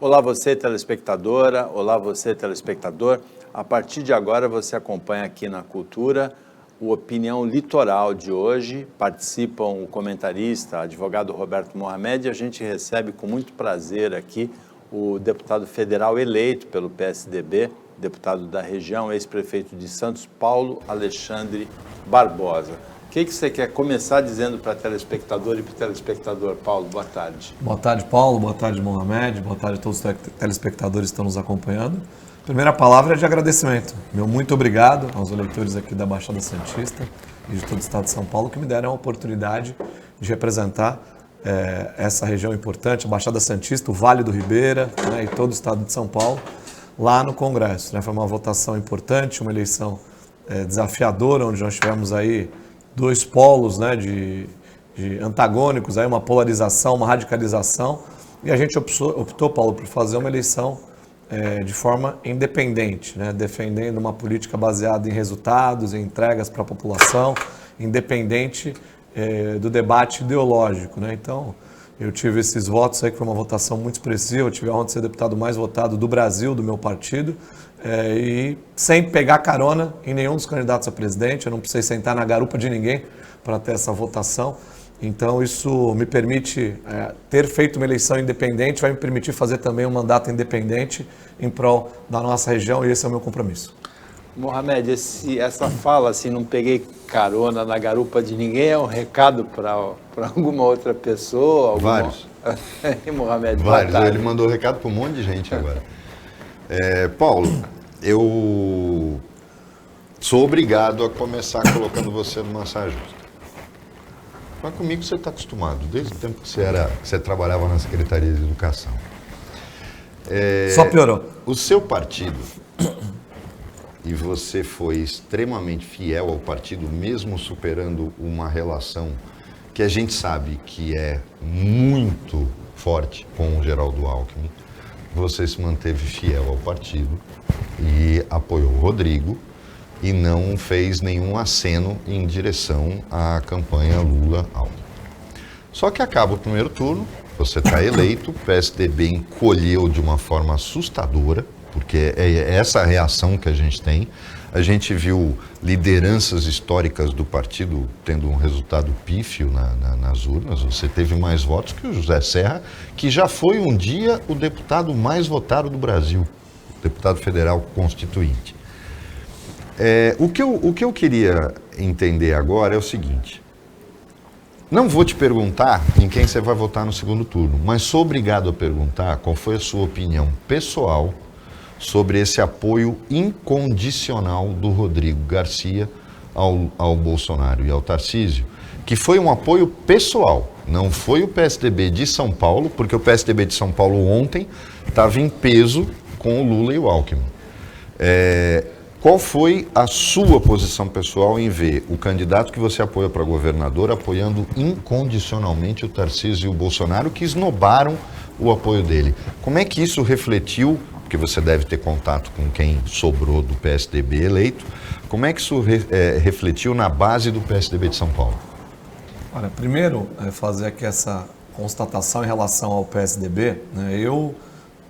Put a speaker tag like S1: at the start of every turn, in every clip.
S1: Olá você, telespectadora, olá você, telespectador. A partir de agora você acompanha aqui na Cultura o Opinião Litoral de hoje. Participam o comentarista, advogado Roberto Mohamed, e a gente recebe com muito prazer aqui o deputado federal eleito pelo PSDB, deputado da região, ex-prefeito de Santos, Paulo Alexandre Barbosa. O que você quer começar dizendo para telespectador e para o telespectador, Paulo? Boa tarde.
S2: Boa tarde, Paulo. Boa tarde, Mohamed. Boa tarde a todos os telespectadores que estão nos acompanhando. Primeira palavra é de agradecimento. Meu muito obrigado aos eleitores aqui da Baixada Santista e de todo o estado de São Paulo que me deram a oportunidade de representar essa região importante, a Baixada Santista, o Vale do Ribeira, né, e todo o estado de São Paulo, lá no Congresso. Né? Foi uma votação importante, uma eleição desafiadora, onde nós tivemos aí dois polos, né, de antagônicos, aí uma polarização, uma radicalização, e a gente optou, Paulo, por fazer uma eleição de forma independente, né, defendendo uma política baseada em resultados, em entregas para a população, independente do debate ideológico. Né? Então, eu tive esses votos aí, que foi uma votação muito expressiva, eu tive a honra de ser deputado mais votado do Brasil, do meu partido, e sem pegar carona em nenhum dos candidatos a presidente, eu não precisei sentar na garupa de ninguém para ter essa votação. Então isso me permite ter feito uma eleição independente, vai me permitir fazer também um mandato independente em prol da nossa região, e esse é o meu compromisso.
S1: Mohamed, essa fala, assim, não peguei carona na garupa de ninguém, é um recado para alguma outra pessoa?
S3: Vários.
S1: Mohamed,
S3: vários. Ele mandou recado para um monte de gente agora. Paulo, eu sou obrigado a começar colocando você numa saia justa. Mas comigo você está acostumado, desde o tempo que você trabalhava na Secretaria de Educação.
S2: Só piorou.
S3: O seu partido, e você foi extremamente fiel ao partido, mesmo superando uma relação que a gente sabe que é muito forte com o Geraldo Alckmin, você se manteve fiel ao partido e apoiou o Rodrigo e não fez nenhum aceno em direção à campanha Lula-Alckmin. Só que acaba o primeiro turno, você está eleito, o PSDB encolheu de uma forma assustadora, porque é essa a reação que a gente tem. A gente viu lideranças históricas do partido tendo um resultado pífio nas urnas. Você teve mais votos que o José Serra, que já foi um dia o deputado mais votado do Brasil, deputado federal constituinte. O que eu queria entender agora é o seguinte: não vou te perguntar em quem você vai votar no segundo turno, mas sou obrigado a perguntar qual foi a sua opinião pessoal sobre esse apoio incondicional do Rodrigo Garcia ao Bolsonaro e ao Tarcísio, que foi um apoio pessoal, não foi o PSDB de São Paulo, porque o PSDB de São Paulo ontem estava em peso com o Lula e o Alckmin. Qual foi a sua posição pessoal em ver o candidato que você apoia para governador apoiando incondicionalmente o Tarcísio e o Bolsonaro, que esnobaram o apoio dele? Como é que isso refletiu, porque você deve ter contato com quem sobrou do PSDB eleito, como é que isso refletiu na base do PSDB de São Paulo?
S2: Olha, primeiro, fazer aqui essa constatação em relação ao PSDB, né? Eu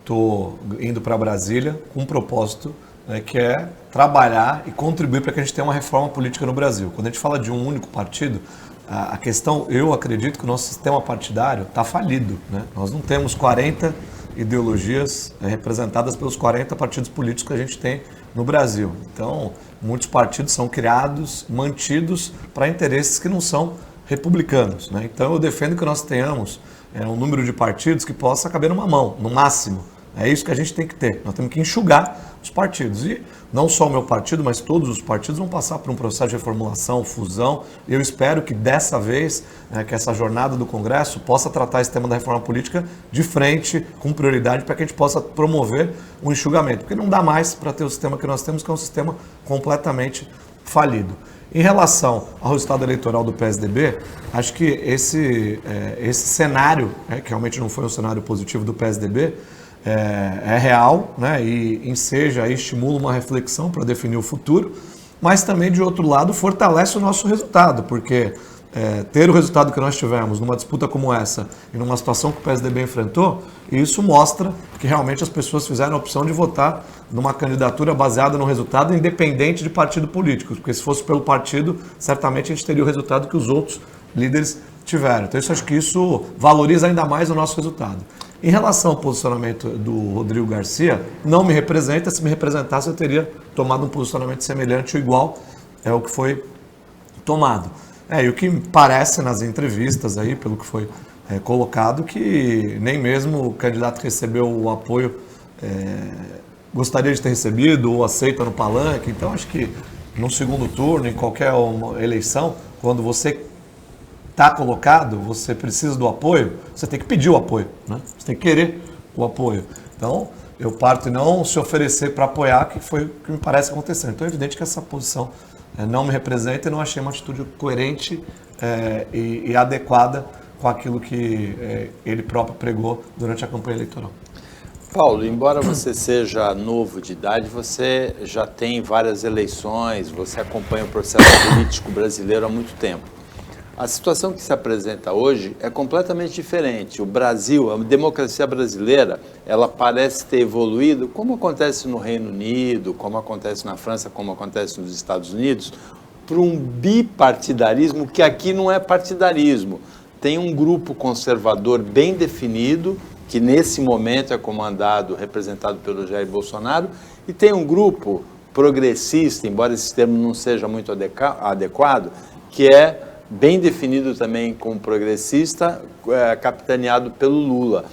S2: estou indo para Brasília com um propósito, né, que é trabalhar e contribuir para que a gente tenha uma reforma política no Brasil. Quando a gente fala de um único partido, a questão, eu acredito que o nosso sistema partidário está falido. Né? Nós não temos 40 ideologias representadas pelos 40 partidos políticos que a gente tem no Brasil. Então, muitos partidos são criados, mantidos para interesses que não são republicanos. Né? Então, eu defendo que nós tenhamos um número de partidos que possa caber numa mão, no máximo. É isso que a gente tem que ter. Nós temos que enxugar os partidos. E não só o meu partido, mas todos os partidos vão passar por um processo de reformulação, fusão. Eu espero que dessa vez, que essa jornada do Congresso possa tratar esse tema da reforma política de frente, com prioridade, para que a gente possa promover um enxugamento. Porque não dá mais para ter o sistema que nós temos, que é um sistema completamente falido. Em relação ao resultado eleitoral do PSDB, acho que esse cenário, que realmente não foi um cenário positivo do PSDB, é real, né, e enseja e estimula uma reflexão para definir o futuro, mas também, de outro lado, fortalece o nosso resultado, porque ter o resultado que nós tivemos numa disputa como essa e numa situação que o PSDB enfrentou, isso mostra que realmente as pessoas fizeram a opção de votar numa candidatura baseada no resultado independente de partido político, porque se fosse pelo partido, certamente a gente teria o resultado que os outros líderes tiveram. Então acho que isso valoriza ainda mais o nosso resultado. Em relação ao posicionamento do Rodrigo Garcia, não me representa. Se me representasse, eu teria tomado um posicionamento semelhante ou igual ao que foi tomado. E o que parece nas entrevistas aí, pelo que foi colocado, que nem mesmo o candidato que recebeu o apoio gostaria de ter recebido ou aceita no palanque. Então acho que no segundo turno, em qualquer eleição, quando você está colocado, você precisa do apoio, você tem que pedir o apoio, né? Você tem que querer o apoio. Então, eu parto e não se oferecer para apoiar, que foi o que me parece acontecer. Então, é evidente que essa posição não me representa e não achei uma atitude coerente e adequada com aquilo que ele próprio pregou durante a campanha eleitoral.
S1: Paulo, embora você seja novo de idade, você já tem várias eleições, você acompanha o processo político brasileiro há muito tempo. A situação que se apresenta hoje é completamente diferente. O Brasil, a democracia brasileira, ela parece ter evoluído, como acontece no Reino Unido, como acontece na França, como acontece nos Estados Unidos, para um bipartidarismo que aqui não é partidarismo. Tem um grupo conservador bem definido, que nesse momento é comandado, representado pelo Jair Bolsonaro, e tem um grupo progressista, embora esse termo não seja muito adequado, que é bem definido também como progressista, capitaneado pelo Lula.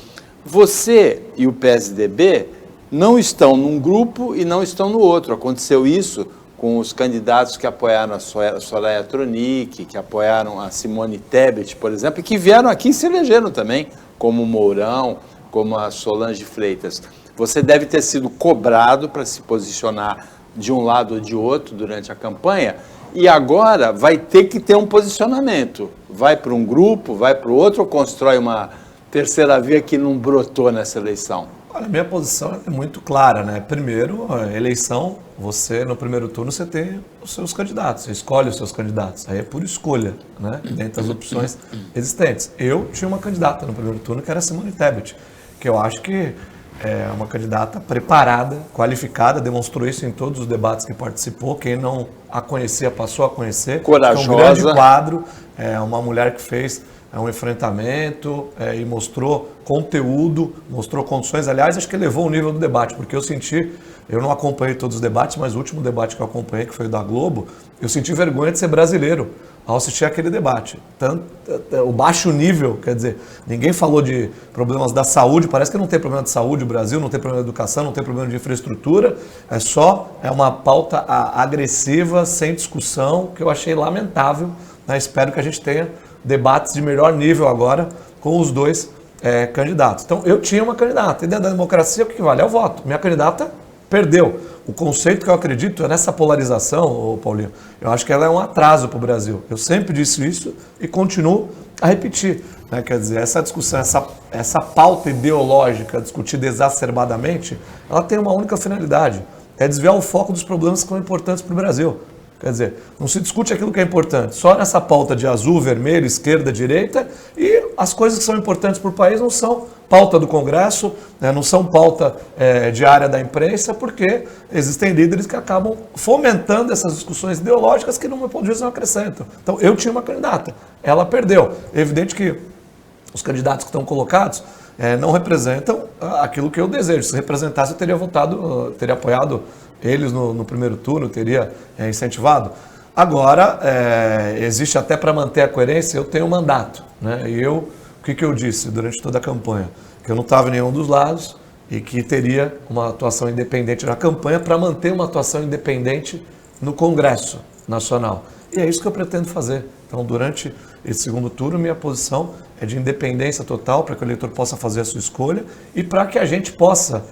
S1: Você e o PSDB não estão num grupo e não estão no outro. Aconteceu isso com os candidatos que apoiaram a Soraya Tronic, que apoiaram a Simone Tebet, por exemplo, e que vieram aqui e se elegeram também, como o Mourão, como a Solange Freitas. Você deve ter sido cobrado para se posicionar de um lado ou de outro durante a campanha, e agora vai ter que ter um posicionamento. Vai para um grupo, vai para o outro, ou constrói uma terceira via que não brotou nessa eleição?
S2: Olha, a minha posição é muito clara, né? Primeiro, a eleição, você no primeiro turno você tem os seus candidatos, você escolhe os seus candidatos, aí é por escolha, né? Dentre as opções existentes. Eu tinha uma candidata no primeiro turno que era a Simone Tebet, que eu acho que é uma candidata preparada, qualificada, demonstrou isso em todos os debates que participou. Quem não a conhecia passou a conhecer.
S1: Corajosa.
S2: É um grande quadro, é uma mulher que fez um enfrentamento e mostrou conteúdo, mostrou condições. Aliás, acho que elevou o nível do debate, porque eu não acompanhei todos os debates, mas o último debate que eu acompanhei, que foi o da Globo, eu senti vergonha de ser brasileiro ao assistir aquele debate. Tanto, o baixo nível, quer dizer, ninguém falou de problemas da saúde, parece que não tem problema de saúde no Brasil, não tem problema de educação, não tem problema de infraestrutura, é uma pauta agressiva, sem discussão, que eu achei lamentável, né? Espero que a gente tenha debates de melhor nível agora com os dois candidatos. Então, eu tinha uma candidata, e dentro da democracia o que vale é o voto. Minha candidata perdeu. O conceito que eu acredito é nessa polarização, Paulinho. Eu acho que ela é um atraso para o Brasil. Eu sempre disse isso e continuo a repetir, né? Quer dizer, essa discussão, essa pauta ideológica discutida exacerbadamente, ela tem uma única finalidade, é desviar o foco dos problemas que são importantes para o Brasil. Quer dizer, não se discute aquilo que é importante, só nessa pauta de azul, vermelho, esquerda, direita, e as coisas que são importantes para o país não são pauta do Congresso, né, não são pauta diária da imprensa, porque existem líderes que acabam fomentando essas discussões ideológicas que, no meu ponto de vista, não acrescentam. Então, eu tinha uma candidata, ela perdeu. É evidente que os candidatos que estão colocados não representam aquilo que eu desejo. Se representasse, eu teria votado, teria apoiado eles no primeiro turno, teria incentivado. Agora, existe até para manter a coerência, eu tenho um mandato, né? E o que eu disse durante toda a campanha? Que eu não estava em nenhum dos lados e que teria uma atuação independente na campanha para manter uma atuação independente no Congresso Nacional. E é isso que eu pretendo fazer. Então, durante esse segundo turno, minha posição é de independência total para que o eleitor possa fazer a sua escolha e para que a gente possa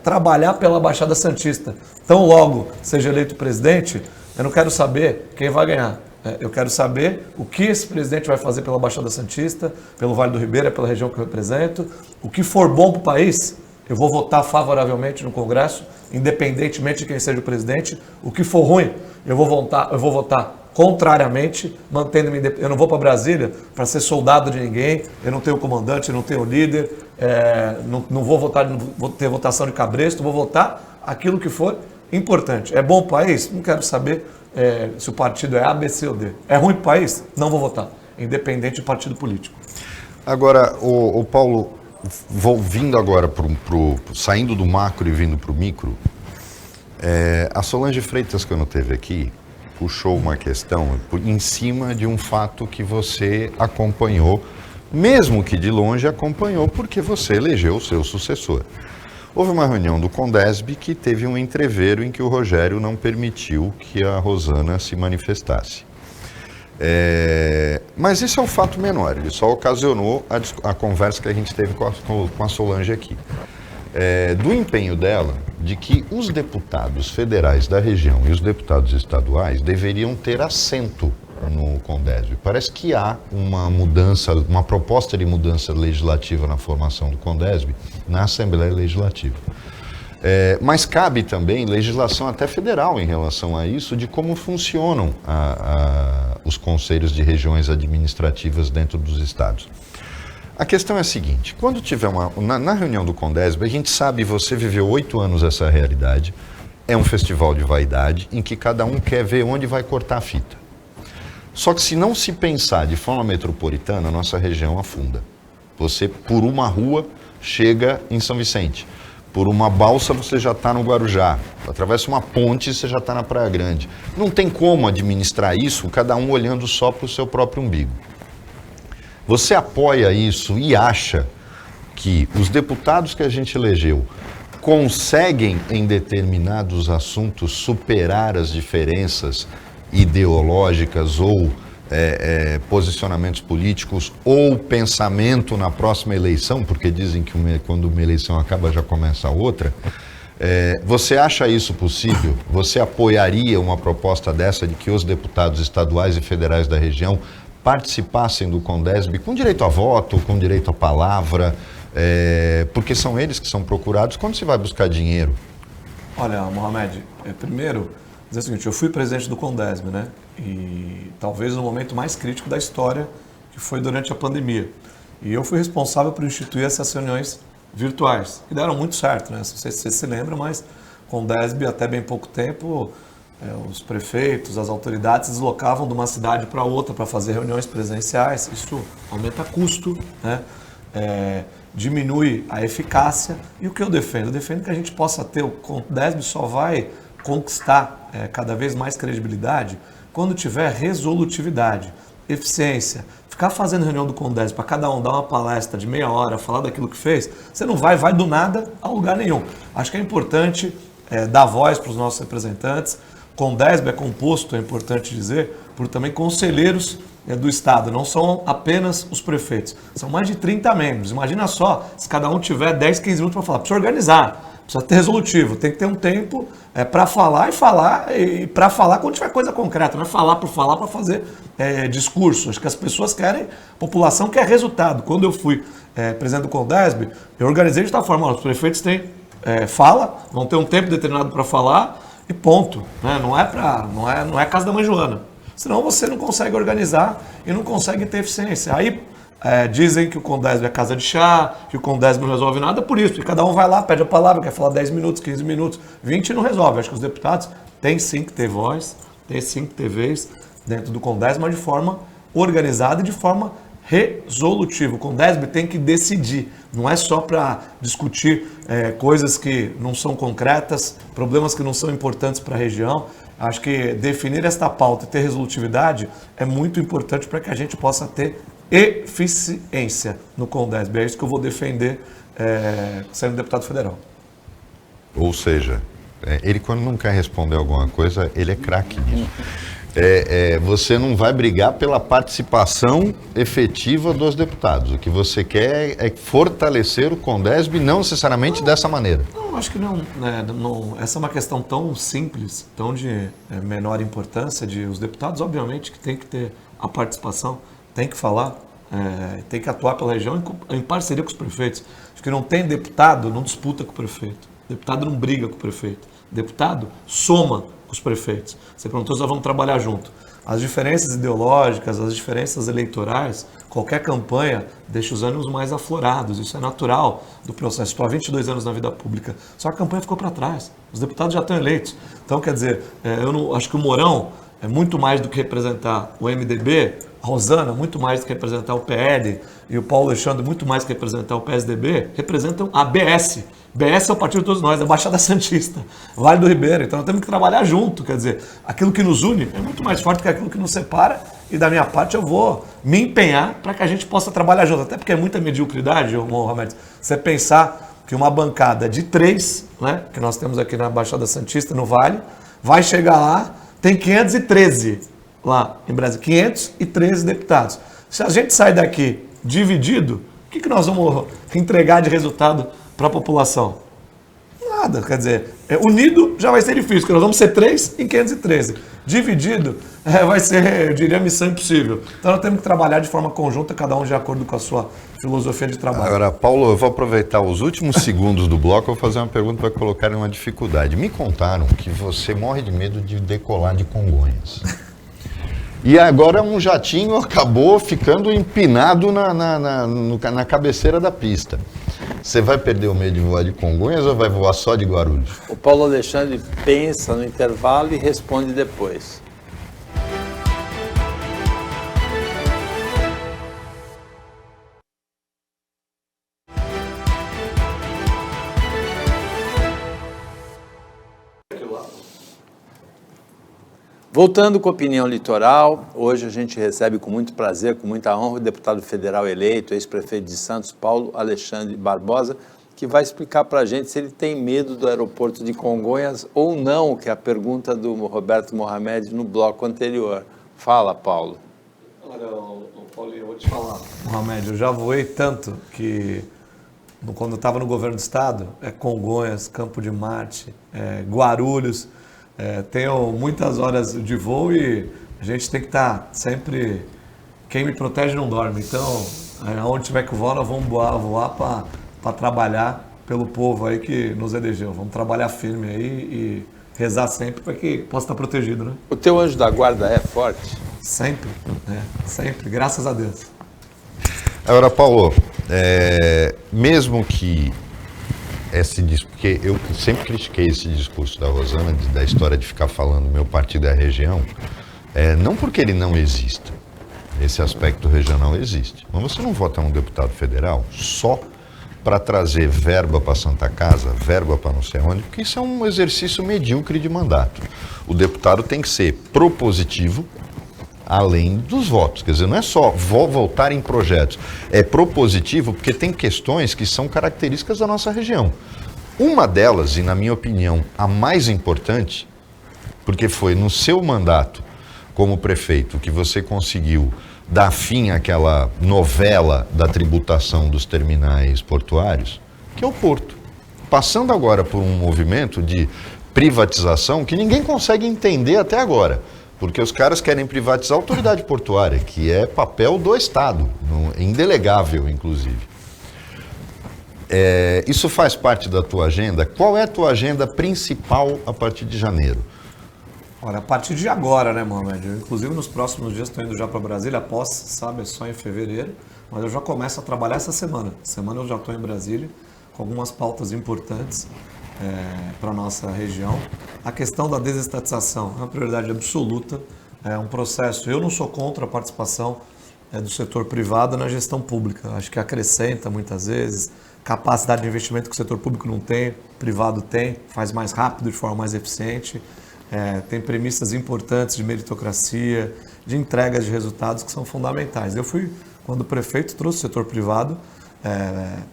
S2: trabalhar pela Baixada Santista. Então, logo seja eleito presidente, eu não quero saber quem vai ganhar. Eu quero saber o que esse presidente vai fazer pela Baixada Santista, pelo Vale do Ribeira, pela região que eu represento. O que for bom para o país, eu vou votar favoravelmente no Congresso, independentemente de quem seja o presidente. O que for ruim, eu vou votar contrariamente, mantendo-me independente. Eu não vou para Brasília para ser soldado de ninguém, eu não tenho comandante, eu não tenho líder, não vou votar, não vou ter votação de cabresto, vou votar aquilo que for importante. É bom o país? Não quero saber se o partido é A, B, C ou D. É ruim para o país? Não vou votar, independente do partido político.
S3: Agora, o Paulo, vindo agora saindo do macro e vindo para o micro, a Solange Freitas, quando esteve aqui, puxou uma questão em cima de um fato que você acompanhou, mesmo que de longe acompanhou, porque você elegeu o seu sucessor. Houve uma reunião do Condesb que teve um entrevero em que o Rogério não permitiu que a Rosana se manifestasse. Mas isso é um fato menor, ele só ocasionou a conversa que a gente teve com a Solange aqui. Do empenho dela de que os deputados federais da região e os deputados estaduais deveriam ter assento no Condesb. Parece que há uma proposta de mudança legislativa na formação do Condesb na Assembleia Legislativa. Mas cabe também legislação até federal em relação a isso, de como funcionam os conselhos de regiões administrativas dentro dos estados. A questão é a seguinte, quando tiver na reunião do Condesb, a gente sabe, você viveu 8 anos essa realidade, é um festival de vaidade em que cada um quer ver onde vai cortar a fita. Só que se não se pensar de forma metropolitana, a nossa região afunda. Você, por uma rua, chega em São Vicente. Por uma balsa, você já está no Guarujá. Atravessa uma ponte, você já está na Praia Grande. Não tem como administrar isso, cada um olhando só para o seu próprio umbigo. Você apoia isso e acha que os deputados que a gente elegeu conseguem, em determinados assuntos, superar as diferenças ideológicas ou posicionamentos políticos ou pensamento na próxima eleição, porque dizem que quando uma eleição acaba já começa a outra. Você acha isso possível? Você apoiaria uma proposta dessa de que os deputados estaduais e federais da região participassem do Condesb com direito a voto, com direito à palavra, porque são eles que são procurados quando se vai buscar dinheiro?
S2: Olha, Mohamed, primeiro, dizer o seguinte, eu fui presidente do Condesb, né? E talvez no momento mais crítico da história, que foi durante a pandemia. E eu fui responsável por instituir essas reuniões virtuais, que deram muito certo, né? Não sei se você se lembra, mas Condesb, até bem pouco tempo, os prefeitos, as autoridades se deslocavam de uma cidade para outra para fazer reuniões presenciais. Isso aumenta custo, né? Diminui a eficácia. E o que eu defendo? Eu defendo que a gente possa ter, o Condesb só vai conquistar cada vez mais credibilidade quando tiver resolutividade, eficiência. Ficar fazendo reunião do Condesb para cada um dar uma palestra de meia hora, falar daquilo que fez, você não vai do nada a lugar nenhum. Acho que é importante dar voz para os nossos representantes. Condesb é composto, é importante dizer, por também conselheiros do Estado, não são apenas os prefeitos, são mais de 30 membros. Imagina só, se cada um tiver 10, 15 minutos para falar, precisa organizar, precisa ter resolutivo, tem que ter um tempo para falar e para falar quando tiver coisa concreta, não é falar para fazer discurso. Acho que as pessoas querem, a população quer resultado. Quando eu fui presidente do Condesb, eu organizei de tal forma, os prefeitos têm vão ter um tempo determinado para falar, e ponto, né? Não é casa da mãe Joana. Senão você não consegue organizar e não consegue ter eficiência. Aí dizem que o Condesb é casa de chá, que o Condesb não resolve nada por isso. E cada um vai lá, pede a palavra, quer falar 10 minutos, 15 minutos, 20 e não resolve. Acho que os deputados têm sim que ter voz, têm sim que ter vez dentro do Condesb, mas de forma organizada e de forma resolutiva. O Condesb tem que decidir, não é só para discutir coisas que não são concretas, problemas que não são importantes para a região. Acho que definir esta pauta e ter resolutividade é muito importante para que a gente possa ter eficiência no Condesb. É isso que eu vou defender sendo deputado federal.
S3: Ou seja, ele quando não quer responder alguma coisa, ele é craque nisso. Você não vai brigar pela participação efetiva dos deputados. O que você quer é fortalecer o Condesb, não necessariamente dessa maneira.
S2: Não, acho que não, essa é uma questão tão simples, tão de menor importância, de os deputados, obviamente, que tem que ter a participação, tem que falar, tem que atuar pela região em parceria com os prefeitos. Acho que não tem deputado, não disputa com o prefeito. Deputado não briga com o prefeito. Deputado soma com os prefeitos. Você perguntou se nós vamos trabalhar junto. as diferenças ideológicas, as diferenças eleitorais, qualquer campanha deixa os ânimos mais aflorados. Isso é natural do processo. Estou há 22 anos na vida pública, só que a campanha ficou para trás. Os deputados já estão eleitos. Então, quer dizer, eu não, acho que o Mourão é muito mais do que representar o MDB, a Rosana, muito mais do que representar o PL, e o Paulo Alexandre, muito mais do que representar o PSDB, representam a BS. BS é o partido de todos nós, é a Baixada Santista, Vale do Ribeira. Então nós temos que trabalhar junto, quer dizer, aquilo que nos une é muito mais forte que aquilo que nos separa, e da minha parte eu vou me empenhar para que a gente possa trabalhar junto, até porque é muita mediocridade, Mohamed, você pensar que uma bancada de 3, né, que nós temos aqui na Baixada Santista, no Vale, vai chegar lá, tem 513 lá em Brasília, 513 deputados. Se a gente sai daqui dividido, o que nós vamos entregar de resultado para a população? Nada, quer dizer, unido já vai ser difícil, porque nós vamos ser 3 em 513. Dividido vai ser, eu diria, missão impossível. Então nós temos que trabalhar de forma conjunta, cada um de acordo com a sua filosofia de trabalho.
S3: Agora, Paulo, eu vou aproveitar os últimos segundos do bloco, eu vou fazer uma pergunta para colocar em uma dificuldade. Me contaram que você morre de medo de decolar de Congonhas. E agora um jatinho acabou ficando empinado na cabeceira da pista. Você vai perder o medo de voar de Congonhas ou vai voar só de Guarulhos?
S1: O Paulo Alexandre pensa no intervalo e responde depois. Voltando com a opinião litoral, hoje a gente recebe com muito prazer, com muita honra, o deputado federal eleito, ex-prefeito de Santos, Paulo Alexandre Barbosa, que vai explicar para a gente se ele tem medo do aeroporto de Congonhas ou não, que é a pergunta do Roberto Mohamed no bloco anterior. Fala, Paulo.
S2: Olha, Paulinho, eu vou te falar. Mohamed, eu já voei tanto que quando eu estava no governo do estado, Congonhas, Campo de Marte, Guarulhos, tenho muitas horas de voo e a gente tem que estar sempre... Quem me protege não dorme. Então, onde tiver que voar, nós vamos voar para trabalhar pelo povo aí que nos elegeu. Vamos trabalhar firme aí e rezar sempre para que possa estar protegido, né?
S1: O teu anjo da guarda é forte?
S2: Sempre, sempre, graças a Deus.
S3: Agora, Paulo, mesmo que porque eu sempre critiquei esse discurso da Rosana, da história de ficar falando meu partido é a região, não porque ele não exista, esse aspecto regional existe, mas você não vota num deputado federal só para trazer verba para Santa Casa, verba para não sei onde, porque isso é um exercício medíocre de mandato. O deputado tem que ser propositivo, além dos votos. Quer dizer, não é só votar em projetos, é propositivo porque tem questões que são características da nossa região. Uma delas, e na minha opinião, a mais importante, porque foi no seu mandato como prefeito que você conseguiu dar fim àquela novela da tributação dos terminais portuários, que é o Porto. Passando agora por um movimento de privatização que ninguém consegue entender até agora. Porque os caras querem privatizar a autoridade portuária, que é papel do Estado, indelegável, inclusive. Isso faz parte da tua agenda? Qual é a tua agenda principal a partir de janeiro?
S2: Olha, a partir de agora, né, Mohamed? Eu, inclusive, nos próximos dias estou indo já para Brasília, após, sabe, é só em fevereiro, mas eu já começo a trabalhar essa semana. Semana eu já estou em Brasília, com algumas pautas importantes para a nossa região. A questão da desestatização é uma prioridade absoluta, é um processo. Eu não sou contra a participação do setor privado na gestão pública. Acho que acrescenta muitas vezes capacidade de investimento que o setor público não tem, o privado tem, faz mais rápido, de forma mais eficiente, tem premissas importantes de meritocracia, de entregas de resultados que são fundamentais. Eu fui, quando prefeito, trouxe o setor privado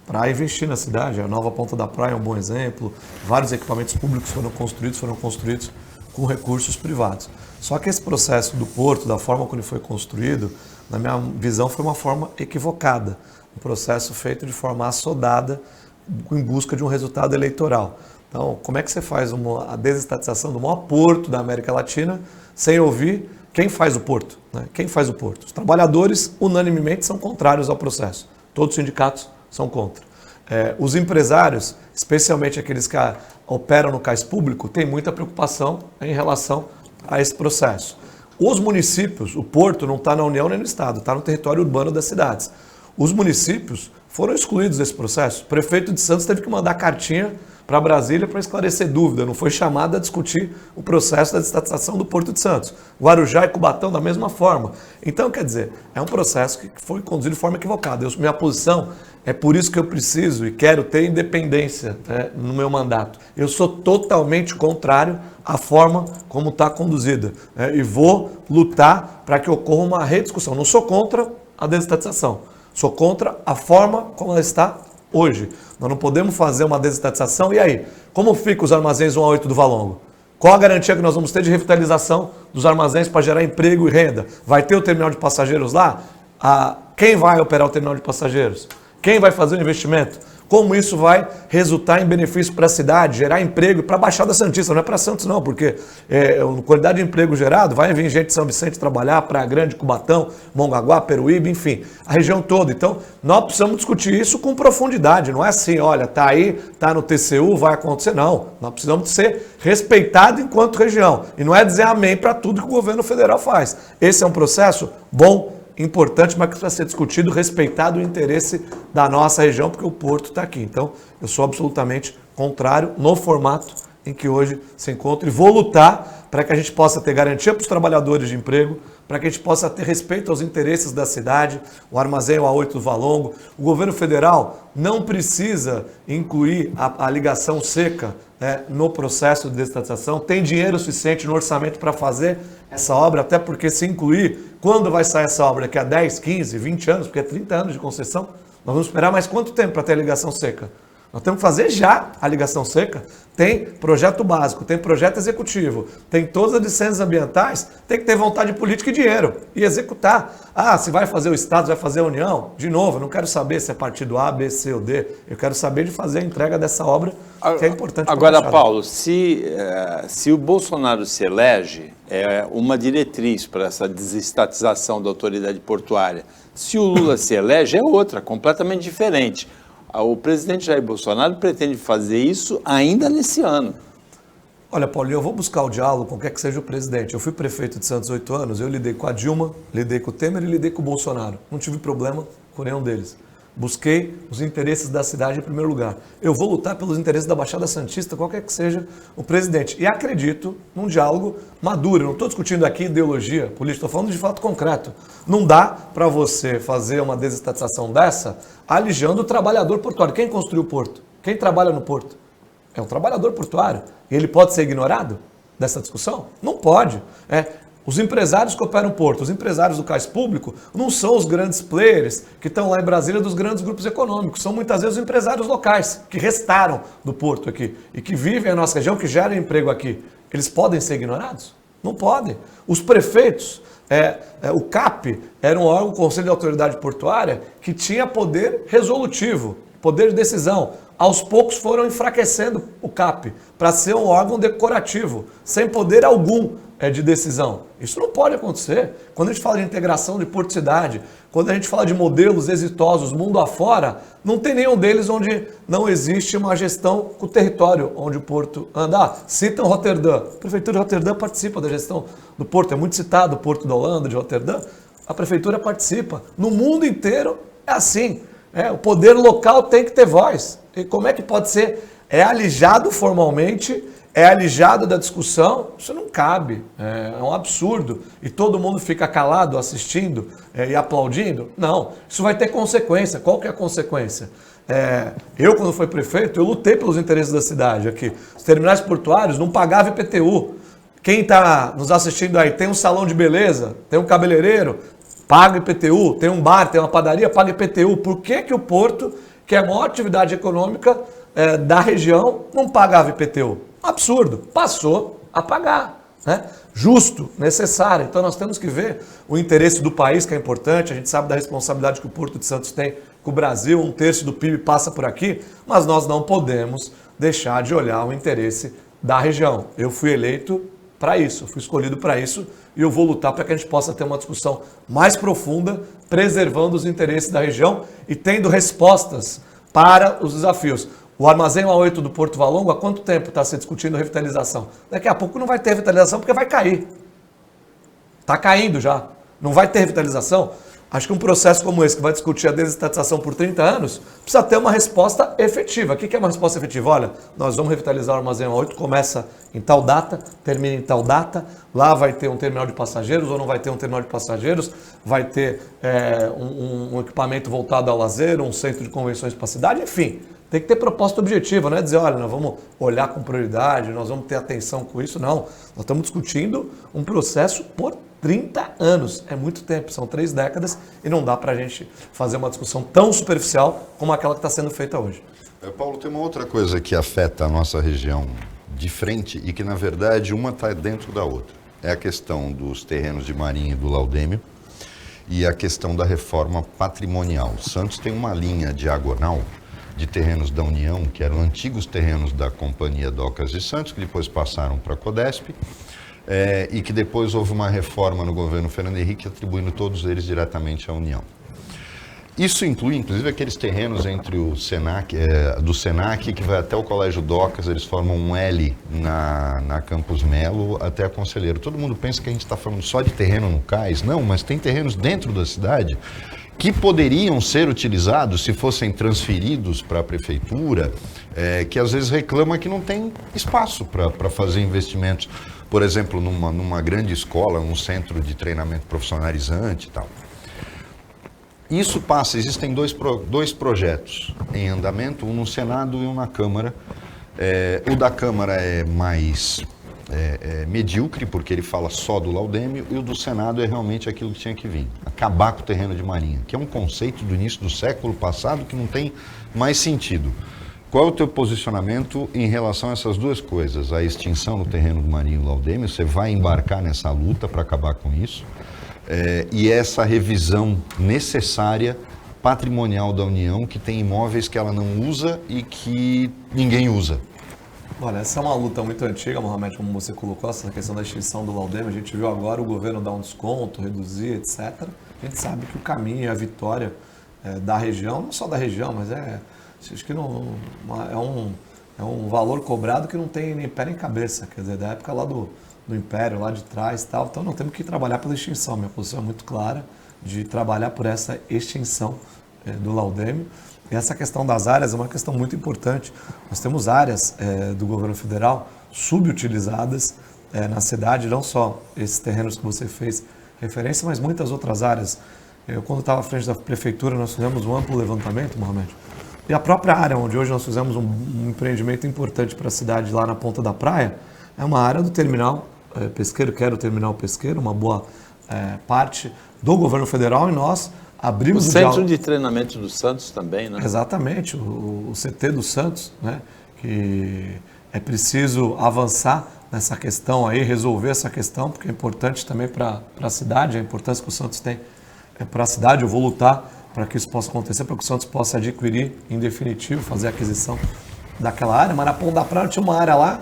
S2: para investir na cidade. A nova Ponta da Praia é um bom exemplo. Vários equipamentos públicos foram construídos com recursos privados. Só que esse processo do Porto, da forma como ele foi construído, na minha visão, foi uma forma equivocada. Um processo feito de forma assodada, em busca de um resultado eleitoral. Então, como é que você faz a desestatização do maior porto da América Latina sem ouvir quem faz o porto? Né? Quem faz o porto? Os trabalhadores, unanimemente, são contrários ao processo. Todos os sindicatos são contra. Os empresários, especialmente aqueles que operam no cais público, têm muita preocupação em relação a esse processo. Os municípios, o porto não está na União nem no Estado, está no território urbano das cidades. Os municípios foram excluídos desse processo. O prefeito de Santos teve que mandar cartinha para Brasília para esclarecer dúvida, não foi chamado a discutir o processo da desestatização do Porto de Santos. Guarujá e Cubatão da mesma forma. Então, quer dizer, é um processo que foi conduzido de forma equivocada. Minha posição é por isso que eu preciso e quero ter independência, né, no meu mandato. Eu sou totalmente contrário à forma como está conduzida, né, e vou lutar para que ocorra uma rediscussão. Não sou contra a desestatização, sou contra a forma como ela está hoje. Nós não podemos fazer uma desestatização. E aí? Como ficam os armazéns 1 a 8 do Valongo? Qual a garantia que nós vamos ter de revitalização dos armazéns para gerar emprego e renda? Vai ter o terminal de passageiros lá? Quem vai operar o terminal de passageiros? Quem vai fazer o investimento? Como isso vai resultar em benefício para a cidade, gerar emprego para a Baixada Santista, não é para Santos não, porque a qualidade de emprego gerado vai vir gente de São Vicente trabalhar, Praia Grande, Cubatão, Mongaguá, Peruíbe, enfim, a região toda. Então, nós precisamos discutir isso com profundidade, não é assim, olha, está aí, está no TCU, vai acontecer, não. Nós precisamos ser respeitados enquanto região, e não é dizer amém para tudo que o governo federal faz. Esse é um processo bom, importante, mas que precisa ser discutido, respeitado o interesse da nossa região, porque o porto está aqui. Então, eu sou absolutamente contrário no formato em que hoje se encontra e vou lutar para que a gente possa ter garantia para os trabalhadores de emprego, para que a gente possa ter respeito aos interesses da cidade, o armazém A8 do Valongo. O governo federal não precisa incluir a ligação seca, né, no processo de desestatização, tem dinheiro suficiente no orçamento para fazer essa obra, até porque se incluir, quando vai sair essa obra? Daqui a 10, 15, 20 anos, porque é 30 anos de concessão, nós vamos esperar mais quanto tempo para ter a ligação seca? Nós temos que fazer já a ligação seca. Tem projeto básico, tem projeto executivo, tem todas as licenças ambientais, tem que ter vontade política e dinheiro e executar. Se vai fazer o Estado, se vai fazer a União, de novo, eu não quero saber se é partido A, B, C ou D, eu quero saber de fazer a entrega dessa obra, que é importante.
S1: Agora, Paulo, se o Bolsonaro se elege, é uma diretriz para essa desestatização da autoridade portuária. Se o Lula se elege, é outra, completamente diferente. O presidente Jair Bolsonaro pretende fazer isso ainda nesse ano.
S2: Olha, Paulinho, eu vou buscar o diálogo com quem que seja o presidente. Eu fui prefeito de Santos 8 anos, eu lidei com a Dilma, lidei com o Temer e lidei com o Bolsonaro. Não tive problema com nenhum deles. Busquei os interesses da cidade em primeiro lugar. Eu vou lutar pelos interesses da Baixada Santista, qualquer que seja o presidente. E acredito num diálogo maduro. Eu não estou discutindo aqui ideologia política, estou falando de fato concreto. Não dá para você fazer uma desestatização dessa alijando o trabalhador portuário. Quem construiu o porto? Quem trabalha no porto? É um trabalhador portuário. E ele pode ser ignorado dessa discussão? Não pode. Os empresários que operam o porto, os empresários do cais público, não são os grandes players que estão lá em Brasília dos grandes grupos econômicos. São muitas vezes os empresários locais que restaram do porto aqui e que vivem na nossa região, que geram emprego aqui. Eles podem ser ignorados? Não podem. Os prefeitos, o CAP era um órgão, o Conselho de Autoridade Portuária, que tinha poder resolutivo, poder de decisão. Aos poucos foram enfraquecendo o CAP para ser um órgão decorativo, sem poder algum de decisão. Isso não pode acontecer. Quando a gente fala de integração de porto-cidade, quando a gente fala de modelos exitosos mundo afora, não tem nenhum deles onde não existe uma gestão com o território onde o porto anda. Citam Roterdã. A Prefeitura de Roterdã participa da gestão do porto. É muito citado o Porto da Holanda, de Roterdã. A Prefeitura participa. No mundo inteiro é assim. O poder local tem que ter voz. E como é que pode ser? É alijado formalmente, é alijado da discussão, isso não cabe, é um absurdo. E todo mundo fica calado assistindo e aplaudindo? Não, isso vai ter consequência. Qual que é a consequência? Eu, quando fui prefeito, eu lutei pelos interesses da cidade aqui. Os terminais portuários não pagavam IPTU. Quem está nos assistindo aí, tem um salão de beleza, tem um cabeleireiro, paga IPTU, tem um bar, tem uma padaria, paga IPTU. Por que o porto, que é a maior atividade econômica da região, não pagava IPTU? Absurdo. Passou a pagar, né? Justo, necessário. Então nós temos que ver o interesse do país, que é importante. A gente sabe da responsabilidade que o Porto de Santos tem com o Brasil, 1/3 do PIB passa por aqui, mas nós não podemos deixar de olhar o interesse da região. Eu fui eleito para isso, eu fui escolhido para isso e eu vou lutar para que a gente possa ter uma discussão mais profunda, preservando os interesses da região e tendo respostas para os desafios. O armazém A8 do Porto Valongo, há quanto tempo está se discutindo revitalização? Daqui a pouco não vai ter revitalização porque vai cair. Está caindo já. Não vai ter revitalização? Acho que um processo como esse, que vai discutir a desestatização por 30 anos, precisa ter uma resposta efetiva. O que é uma resposta efetiva? Olha, nós vamos revitalizar o Armazém 8, começa em tal data, termina em tal data, lá vai ter um terminal de passageiros ou não vai ter um terminal de passageiros, vai ter um equipamento voltado ao lazer, um centro de convenções para a cidade, enfim. Tem que ter proposta objetiva, não é dizer, olha, nós vamos olhar com prioridade, nós vamos ter atenção com isso, não. Nós estamos discutindo um processo por 30 anos, é muito tempo, são 3 décadas e não dá para a gente fazer uma discussão tão superficial como aquela que está sendo feita hoje.
S3: Paulo, tem uma outra coisa que afeta a nossa região de frente e que, na verdade, uma está dentro da outra. É a questão dos terrenos de Marinha e do Laudêmio e a questão da reforma patrimonial. Santos tem uma linha diagonal de terrenos da União, que eram antigos terrenos da Companhia Docas de Santos, que depois passaram para a Codesp, e que depois houve uma reforma no governo Fernando Henrique, atribuindo todos eles diretamente à União. Isso inclui, inclusive, aqueles terrenos entre o Senac, do Senac, que vai até o Colégio Docas, eles formam um L na Campos Melo, até a Conselheiro. Todo mundo pensa que a gente está falando só de terreno no cais. Não, mas tem terrenos dentro da cidade que poderiam ser utilizados se fossem transferidos para a prefeitura, que às vezes reclama que não tem espaço para fazer investimentos. Por exemplo, numa grande escola, um centro de treinamento profissionalizante e tal. Isso passa, existem dois projetos em andamento, um no Senado e um na Câmara. O da Câmara é mais medíocre, porque ele fala só do Laudêmio, e o do Senado é realmente aquilo que tinha que vir, acabar com o terreno de Marinha, que é um conceito do início do século passado que não tem mais sentido. Qual é o teu posicionamento em relação a essas duas coisas? A extinção do terreno do Marinha e do Laudêmio, você vai embarcar nessa luta para acabar com isso? E essa revisão necessária patrimonial da União, que tem imóveis que ela não usa e que ninguém usa.
S2: Olha, essa é uma luta muito antiga, Mohamed, como você colocou, essa questão da extinção do Laudêmio. A gente viu agora o governo dar um desconto, reduzir, etc. A gente sabe que o caminho e a vitória da região, não só da região, mas acho que é um valor cobrado que não tem nem pé nem cabeça, quer dizer, da época lá do Império, lá de trás e tal. Então, nós temos que trabalhar pela extinção. Minha posição é muito clara de trabalhar por essa extinção do Laudêmio. E essa questão das áreas é uma questão muito importante. Nós temos áreas do governo federal subutilizadas na cidade, não só esses terrenos que você fez referência, mas muitas outras áreas. Quando estava à frente da prefeitura, nós fizemos um amplo levantamento, Mohamed. E a própria área onde hoje nós fizemos um empreendimento importante para a cidade, lá na ponta da praia, é uma área do terminal pesqueiro, que era o terminal pesqueiro, uma boa parte do governo federal, e nós abrimos
S1: o Centro de Treinamento do Santos também, né?
S2: Exatamente, o CT do Santos, né? Que é preciso avançar nessa questão aí, resolver essa questão, porque é importante também para a cidade, a importância que o Santos tem para a cidade. Eu vou lutar para que isso possa acontecer, para que o Santos possa adquirir, em definitivo, fazer a aquisição daquela área. Mas na Ponta da Praia tinha uma área lá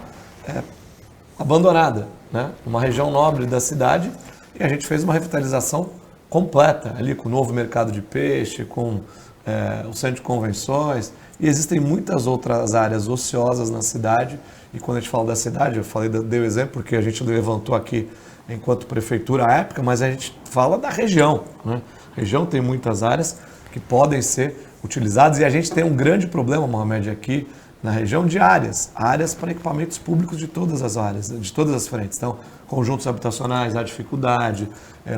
S2: abandonada, né? Uma região nobre da cidade, e a gente fez uma revitalização completa ali, com o novo mercado de peixe, com o centro de convenções, e existem muitas outras áreas ociosas na cidade. E quando a gente fala da cidade, eu dei o exemplo porque a gente levantou aqui enquanto prefeitura à época, mas a gente fala da região, né? A região tem muitas áreas que podem ser utilizadas, e a gente tem um grande problema, Mohamed, aqui na região de áreas para equipamentos públicos de todas as áreas, de todas as frentes. Então, conjuntos habitacionais, há dificuldade,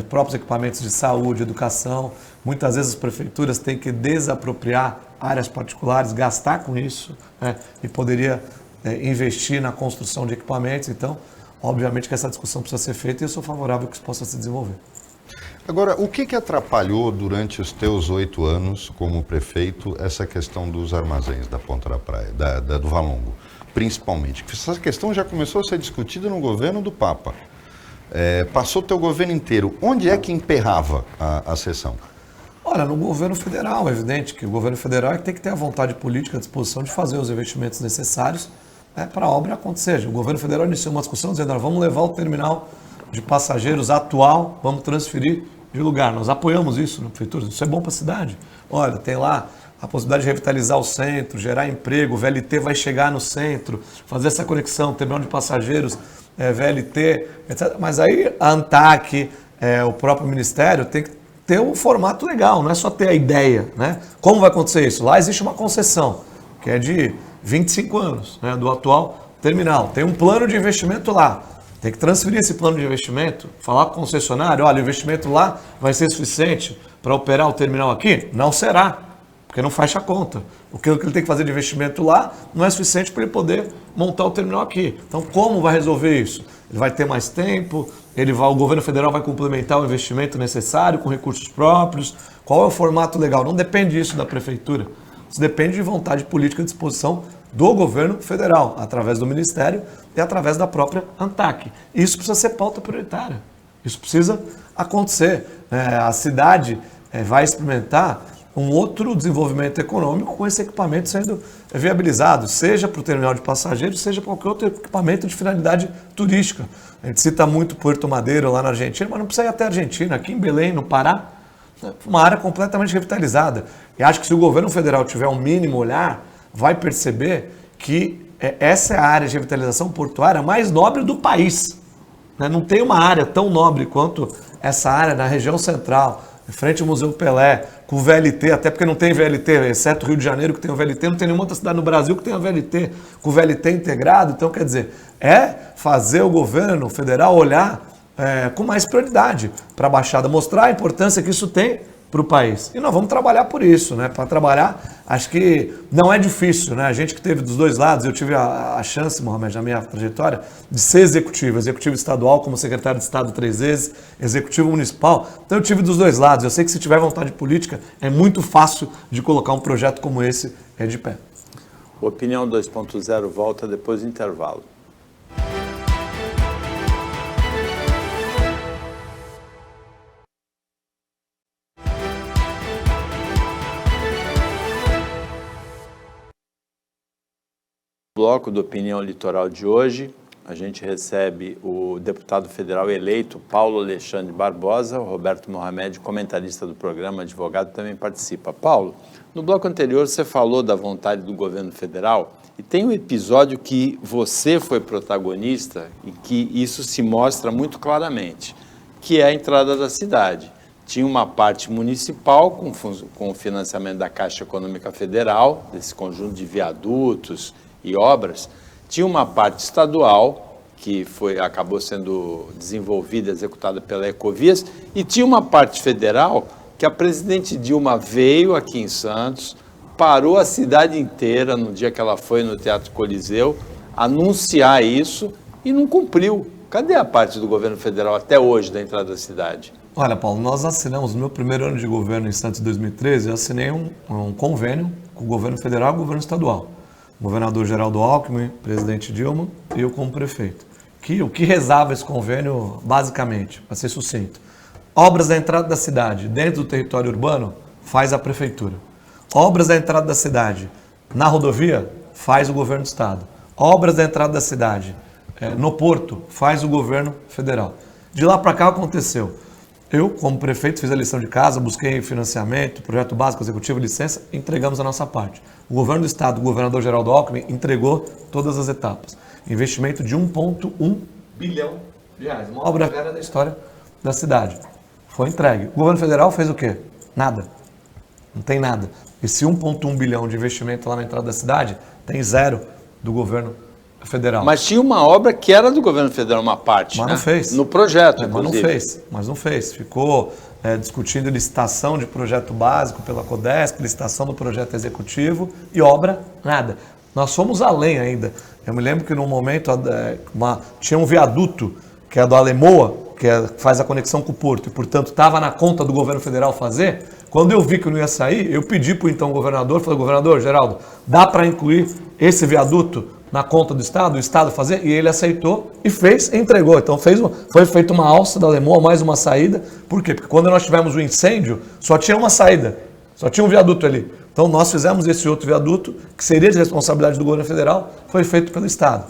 S2: próprios equipamentos de saúde, educação. Muitas vezes as prefeituras têm que desapropriar áreas particulares, gastar com isso, né? E poderia investir na construção de equipamentos. Então, obviamente que essa discussão precisa ser feita, e eu sou favorável que isso possa se desenvolver.
S3: Agora, o que atrapalhou durante os teus 8 anos como prefeito essa questão dos armazéns da Ponta da Praia, do Valongo, principalmente? Essa questão já começou a ser discutida no governo do Papa. Passou o teu governo inteiro. Onde é que emperrava a sessão?
S2: Olha, no governo federal, é evidente que o governo federal é que tem que ter a vontade política, a disposição de fazer os investimentos necessários para a obra acontecer. O governo federal iniciou uma discussão dizendo, vamos levar o terminal de passageiros atual, vamos transferir de lugar. Nós apoiamos isso na prefeitura, isso é bom para a cidade. Olha, tem lá a possibilidade de revitalizar o centro, gerar emprego, o VLT vai chegar no centro, fazer essa conexão, terminal de passageiros, VLT, etc. Mas aí a ANTAC, o próprio Ministério tem que ter um formato legal, não é só ter a ideia, né? Como vai acontecer isso? Lá existe uma concessão, que é de 25 anos, né, do atual terminal. Tem um plano de investimento lá. Tem que transferir esse plano de investimento, falar com o concessionário, olha, o investimento lá vai ser suficiente para operar o terminal aqui? Não será, porque não fecha a conta. O que ele tem que fazer de investimento lá não é suficiente para ele poder montar o terminal aqui. Então, como vai resolver isso? Ele vai ter mais tempo, o governo federal vai complementar o investimento necessário com recursos próprios. Qual é o formato legal? Não depende disso da prefeitura. Isso depende de vontade política e disposição do governo federal, através do Ministério e através da própria ANTAQ. Isso precisa ser pauta prioritária. Isso precisa acontecer. A cidade vai experimentar um outro desenvolvimento econômico com esse equipamento sendo viabilizado, seja para o terminal de passageiros, seja para qualquer outro equipamento de finalidade turística. A gente cita muito Puerto Madeiro lá na Argentina, mas não precisa ir até a Argentina. Aqui em Belém, no Pará, uma área completamente revitalizada. E acho que se o governo federal tiver um mínimo olhar, vai perceber que essa é a área de revitalização portuária mais nobre do país. Não tem uma área tão nobre quanto essa área na região central, em frente ao Museu Pelé, com o VLT, até porque não tem VLT, exceto o Rio de Janeiro que tem o VLT, não tem nenhuma outra cidade no Brasil que tenha VLT, com o VLT integrado. Então, quer dizer, fazer o governo federal olhar com mais prioridade para a Baixada, mostrar a importância que isso tem para o país. E nós vamos trabalhar por isso, né? Para trabalhar, acho que não é difícil, né? A gente que teve dos dois lados, eu tive a chance, Mohamed, na minha trajetória, de ser executivo estadual, como secretário de Estado 3 vezes, executivo municipal. Então eu tive dos dois lados. Eu sei que se tiver vontade política, é muito fácil de colocar um projeto como esse de pé.
S1: Opinião 2.0 volta depois do intervalo. Bloco do Opinião Litoral de hoje, a gente recebe o deputado federal eleito Paulo Alexandre Barbosa, o Roberto Mohamed, comentarista do programa, advogado, também participa. Paulo, no bloco anterior você falou da vontade do governo federal e tem um episódio que você foi protagonista e que isso se mostra muito claramente, que é a entrada da cidade. Tinha uma parte municipal com o financiamento da Caixa Econômica Federal, desse conjunto de viadutos e obras, tinha uma parte estadual, que acabou sendo desenvolvida, executada pela Ecovias, e tinha uma parte federal, que a presidente Dilma veio aqui em Santos, parou a cidade inteira, no dia que ela foi no Teatro Coliseu, anunciar isso e não cumpriu. Cadê a parte do governo federal até hoje da entrada da cidade?
S2: Olha, Paulo, nós assinamos, no meu primeiro ano de governo em Santos, em 2013, eu assinei um convênio com o governo federal e o governo estadual. O governador Geraldo Alckmin, presidente Dilma, e eu como prefeito. O que rezava esse convênio, basicamente, para ser sucinto? Obras da entrada da cidade dentro do território urbano, faz a prefeitura. Obras da entrada da cidade na rodovia, faz o governo do estado. Obras da entrada da cidade no porto, faz o governo federal. De lá para cá aconteceu. Eu, como prefeito, fiz a lição de casa, busquei financiamento, projeto básico, executivo, licença, entregamos a nossa parte. O governo do estado, o governador Geraldo Alckmin, entregou todas as etapas. Investimento de 1,1 bilhão de reais, uma obra velha da história da cidade. Foi entregue. O governo federal fez o quê? Nada. Não tem nada. Esse 1,1 bilhão de investimento lá na entrada da cidade tem zero do governo federal.
S1: Mas tinha uma obra que era do governo federal, uma parte,
S2: mas
S1: né?
S2: Não fez.
S1: No projeto, inclusive.
S2: Mas não fez. Ficou discutindo licitação de projeto básico pela Codesp, licitação do projeto executivo e obra, nada. Nós fomos além ainda. Eu me lembro que num momento tinha um viaduto, que é do Alemoa, que faz a conexão com o porto, e portanto estava na conta do governo federal fazer. Quando eu vi que não ia sair, eu pedi para o então governador, falei, governador Geraldo, dá para incluir esse viaduto na conta do Estado, o Estado fazer? E ele aceitou e fez, e entregou. Então foi feita uma alça da Alemoa, mais uma saída. Por quê? Porque quando nós tivemos o incêndio, só tinha uma saída, só tinha um viaduto ali. Então nós fizemos esse outro viaduto, que seria de responsabilidade do governo federal, foi feito pelo Estado.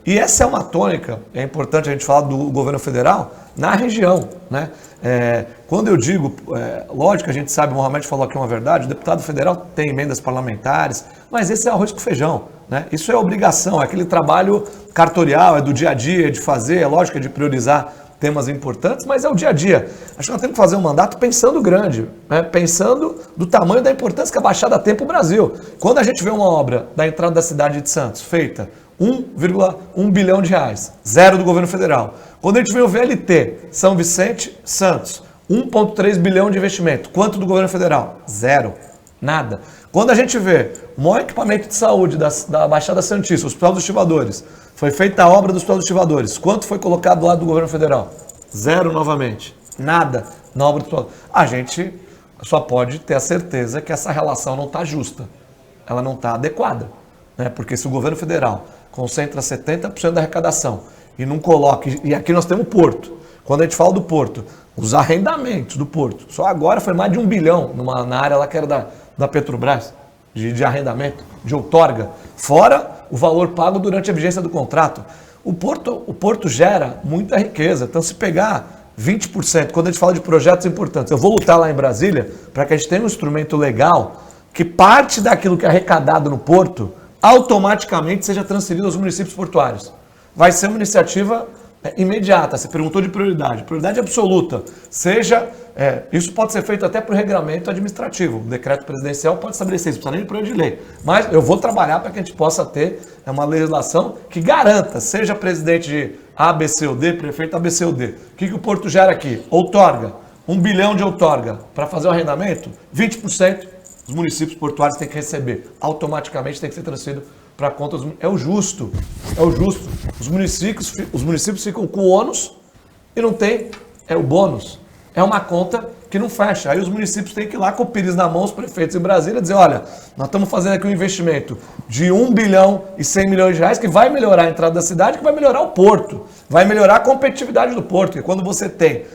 S2: E essa é uma tônica, é importante a gente falar do governo federal, na região, né? Quando eu digo, lógico, a gente sabe, o Mohamed falou aqui uma verdade, o deputado federal tem emendas parlamentares, mas esse é arroz com feijão, né? Isso é obrigação, é aquele trabalho cartorial, é do dia a dia, é de fazer, é lógico, é de priorizar temas importantes, mas é o dia a dia. Acho que nós temos que fazer um mandato pensando grande, né? Pensando do tamanho da importância que a Baixada tem para o Brasil. Quando a gente vê uma obra da entrada da cidade de Santos feita 1,1 bilhão de reais, zero do governo federal. Quando a gente vê o VLT, São Vicente, Santos, 1,3 bilhão de investimento, quanto do governo federal? Zero, nada. Quando a gente vê o maior equipamento de saúde da Baixada Santista, o Hospital dos Estivadores, foi feita a obra do Hospital dos Estivadores, quanto foi colocado do lado do governo federal? Zero novamente, nada na obra do Hospital. A gente só pode ter a certeza que essa relação não está justa, ela não está adequada, né? Porque se o governo federal concentra 70% da arrecadação e não coloca, e aqui nós temos o porto, quando a gente fala do porto, os arrendamentos do porto, só agora foi mais de 1 bilhão na área lá que era da Petrobras, de arrendamento, de outorga, fora o valor pago durante a vigência do contrato. O porto gera muita riqueza, então se pegar 20%, quando a gente fala de projetos importantes, eu vou lutar lá em Brasília para que a gente tenha um instrumento legal que parte daquilo que é arrecadado no porto automaticamente seja transferido aos municípios portuários. Vai ser uma iniciativa imediata. Você perguntou de prioridade absoluta. Isso pode ser feito até por regramento administrativo. O decreto presidencial pode estabelecer isso, não precisa nem de projeto de lei. Mas eu vou trabalhar para que a gente possa ter uma legislação que garanta, seja presidente de A, B, C ou D, prefeito A, B, C ou D. O que o Porto gera aqui? Outorga. 1 bilhão de outorga para fazer o arrendamento, 20% os municípios portuários têm que receber. Automaticamente tem que ser transferido para contas. É o justo. Os municípios ficam com o ônus e não tem o bônus. É uma conta que não fecha. Aí os municípios têm que ir lá com o pires na mão, os prefeitos em Brasília, dizer, olha, nós estamos fazendo aqui um investimento de 1 bilhão e 100 milhões de reais que vai melhorar a entrada da cidade, que vai melhorar o porto, vai melhorar a competitividade do porto, porque quando você tem